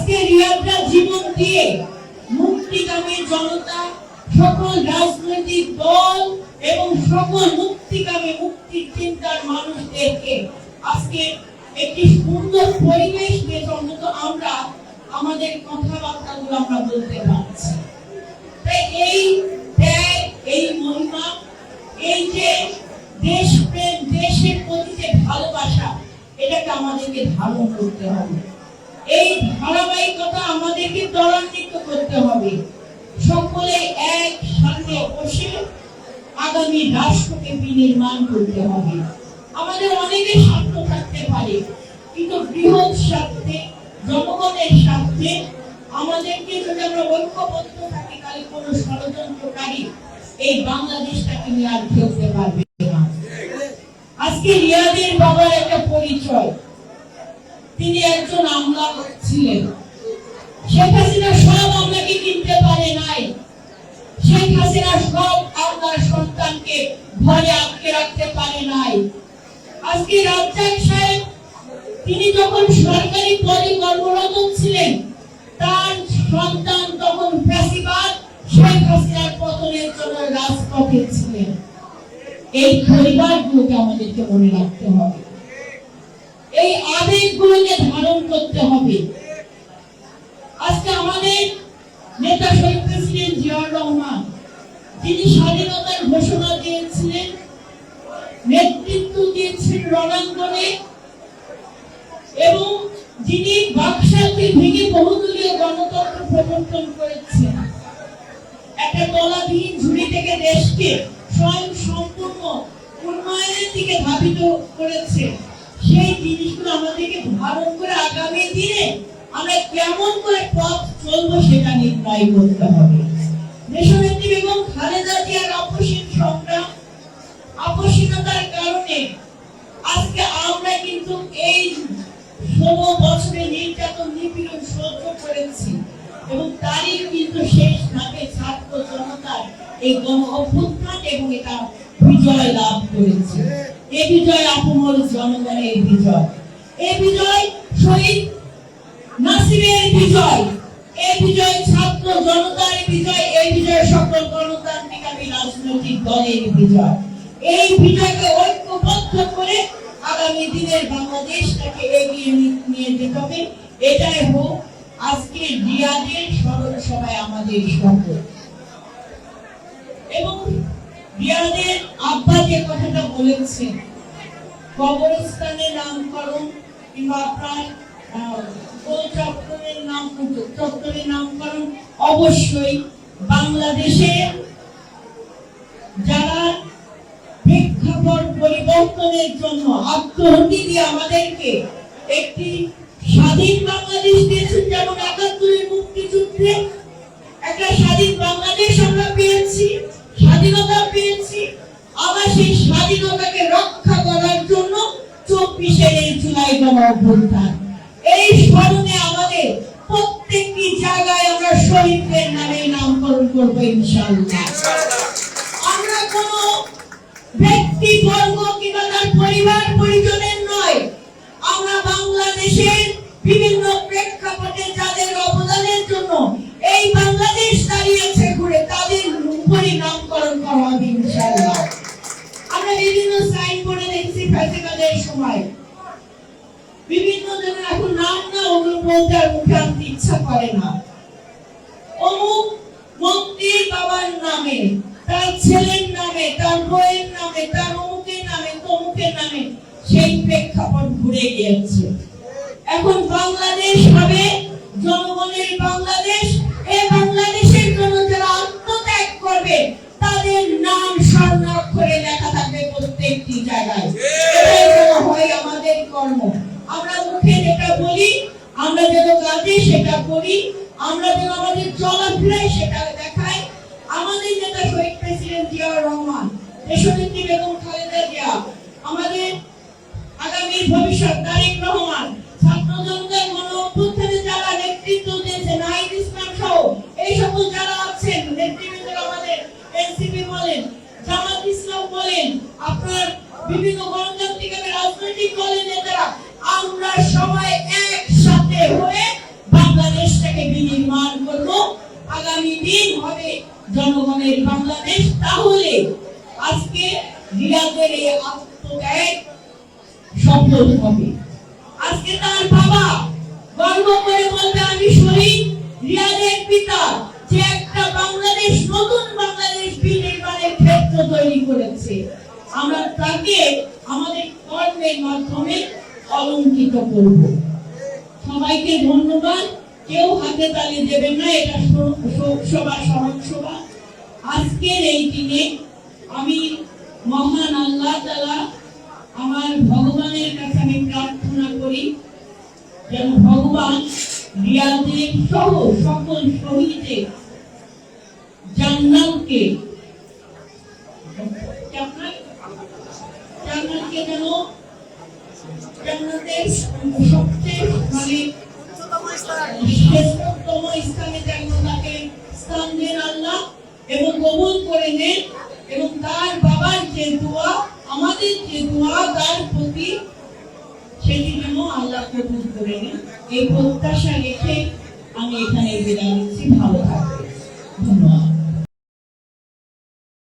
আজকে রিয়াদরা জীবন দিয়ে মুক্তিকামী জনতা, সকল রাজনৈতিক দল এবং সকল মুক্তিকামী মুক্তির চিন্তার মানুষদেরকে আজকে একটি সুন্দর পরিবেশ দিয়ে অন্তত আমরা আমাদের কথাবার্তাগুলো আমরা বলতে পারছি। তাই এই ত্যাগ, এই মহিমা, এই যে দেশপ্রেম, দেশের প্রতি যে ভালোবাসা, এটাকে আমাদেরকে ধারণ করতে হবে। এই ধারাবাহিকতা আমাদেরকে ত্বরান্বিত করতে হবে। সকলে একসাথে বসে আগামী রাষ্ট্রকে বিনির্মাণ করতে হবে। আমাদের অনেকের স্বার্থ থাকতে পারে, কিন্তু বৃহৎ স্বার্থে, জনগণের স্বার্থে আমাদেরকে যদি আমরা ঐক্যবদ্ধ থাকি, তাহলে কোনো ষড়যন্ত্রকারী এই বাংলাদেশটাকে নিয়ে আর খেলতে পারবে না। আজকে রিয়াদের বাবার একটা পরিচয়, তিনি একজন আমলা ছিলেন। শেখ হাসিনা সব আমলাকে কিনতে পারে নাই। শেখ হাসিনা সব আমলার সন্তানকে ঘরে আটকে রাখতে পারে নাই। আজকে রাজ্জাক সাহেব, তিনি যখন সরকারি পদে কর্মরত ছিলেন, তার সন্তান তখন ফ্যাসিবাদ শেখ হাসিনার পতনের জন্য রাজপথে ছিলেন। এই পরিবারগুলোকে আমাদেরকে মনে রাখতে হবে, এই আবেগগুলোকে ধারণ করতে হবে। আজকে আমাদের নেতা শহীদ প্রেসিডেন্ট জিয়াউর রহমান, যিনি স্বাধীনতার ঘোষণা দিয়েছিলেন, নেতৃত্ব দিয়েছেন রণাঙ্গনে, এবং যিনি বাকশালকে ভেঙে বহুদলীয় গণতন্ত্র প্রবর্তন করেছেন, একটা তলাবিহীন ঝুড়ি থেকে দেশকে স্বয়ং সম্পূর্ণ উন্নয়নের দিকে ধাবিত করেছে। সেই জিনিসগুলো আমাদেরকে ধারণ করে আগামী দিনে আমরা কেমন করে পথ চলবো সেটা নির্ণয় করতে হবে। দেশনেত্রী বেগম খালেদা জিয়ার আপসীন সংগ্রাম, আপসীনতার কারণে আজকে আমরা কিন্তু এই 16 বছরে নির্যাতন, নিপীড়ন সহ্য করেছি, এবং তারই কিন্তু শেষ ধাপে ছাত্র জনতার এই গণ অভ্যুত্থান এবং এটা বিজয় লাভ করেছে। এই বিজয় আপমর জনগণের বিজয়, এই বিজয় শহীদ নাসিরের বিজয়, এই বিজয় ছাত্র জনতার বিজয়, এই বিজয় সকল গণতান্ত্রিক রাজনৈতিক দলের বিজয়। এই বিজয়কে ঐক্যবদ্ধ করে আগামী দিনের বাংলাদেশটাকে এগিয়ে নিয়ে যেতে হবে। এটাই হোক আজকে রিয়াদের স্মরণ সভায় আমাদের শপথ। এবং রিয়াদের আব্বা যে কথাটা বলেছেন, কবরস্থানের নামকরণ কিংবা আপনার চত্বরের নামকরণ অবশ্যই বাংলাদেশে যারা প্রেক্ষাপট পরিবর্তনের জন্য আত্মহত্যা দিয়ে আমাদেরকে একটি স্বাধীন বাংলাদেশ দিয়েছেন, যেমন ৭১-এর মুক্তিযুদ্ধে একটা স্বাধীন বাংলাদেশ আমরা পেয়েছি, স্বাধীনতা পেয়েছি। আবার সেই স্বাধীনতাকে রক্ষা করার জন্য ২৪-এর এই জুলাই গণঅভ্যুত্থান, এই স্মরণে আমাদের প্রত্যেকটি জায়গায় আমরা শহীদদের নামে নামকরণ করবো ইনশাআল্লাহ। আমরা কোন ব্যক্তি বর্গ কিংবা তার পরিবার পরিজনের নয়, আমরা বাংলাদেশের বিভিন্ন প্রেক্ষাপটে যাদের অবদানের জন্য এই বাংলাদেশ দাঁড়িয়েছে ঘুরে, তাদের উপরই নামকরণ করা হবে ইনশাআল্লাহ। আমরা বিভিন্ন সাইনবোর্ডে দেখছি ফ্যাসিবাদের সময় বিভিন্ন জনের এখন নাম না, ওগুলো বলতে আর মুখে আনতে ইচ্ছা করে না। অমুক মন্ত্রীর বাবার নামে, তার ছেলের নামে, তার বউয়ের নামে, তার অমুকের নামে, তমুকের নামে সেই প্রেক্ষাপট ঘুরে গিয়েছে। এখন বাংলাদেশ হবে জনগণের বাংলাদেশ। এই বাংলাদেশের জন্য যারা আত্মত্যাগ করবে তাদের নাম স্বর্ণাক্ষরে লেখা থাকবে প্রত্যেকটি জায়গায়। এটাই যেন হয় আমাদের কর্ম। আমরা মুখে যেটা বলি, আমরা যেন কাজে সেটা করি, আমরা যেন আমাদের চলাফেরায় সেটা দেখাই। আমাদের নেতা শহীদ প্রেসিডেন্ট জিয়াউর রহমান, দেশনেত্রী বেগম খালেদা জিয়া, আমাদের আগামী ভবিষ্যৎ তারেক রহমান, ছাত্র জনতার গণঅভ্যুত্থানে যারা নেতৃত্ব দিয়েছেন, নাহিদ ইসলাম সহ এই সকল যারা আছেন নেতৃবৃন্দ, আমাদের এনসিপি বলেন, জামাত ইসলাম বলেন, আপনার বিভিন্ন গণতান্ত্রিক রাজনৈতিক দলের নেতারা, আমরা সবাই একসাথে হয়ে বাংলাদেশ আগামী দিন হবে জনগণের বাংলাদেশ। তাহলে আজকে রিয়াদের এই আত্মত্যাগ সফল হবে। আজকে তার বাবা গর্ব করে বলতে, আমি শহীদ রিয়াদের পিতা, যে একটা বাংলাদেশ, নতুন বাংলাদেশ বিনির্মাণের ক্ষেত্র তৈরি করেছে। আমরা তাকে আমাদের কর্মের মাধ্যমে অলঙ্কিত করব। সবাইকে ধন্যবাদ। কেউ হাতে তালি দেবেন না, এটা শোকসভা, স্মরণ সভা। আজকের এই দিনে আমি মহান আল্লাহ তাআলা, আমার ভগবানের কাছে আমি প্রার্থনা করি যেন ভগবান রিয়াদের সহ সকল শহীদের জান্নাতকে যেন জান্নাতের সবচেয়ে শ্রেষ্ঠতম স্থানে যেন তাকে স্থান দেন আল্লাহ, এবং কবুল করে নেন, এবং তার বাবার যে দোয়া, আমাদের যে দোয়া তার প্রতি, সেটি যেন আল্লাহ কবুল করে নেন। এই প্রত্যাশা রেখে আমি এখানে বিদায় নিচ্ছি। ভালো থাকবেন। ধন্যবাদ।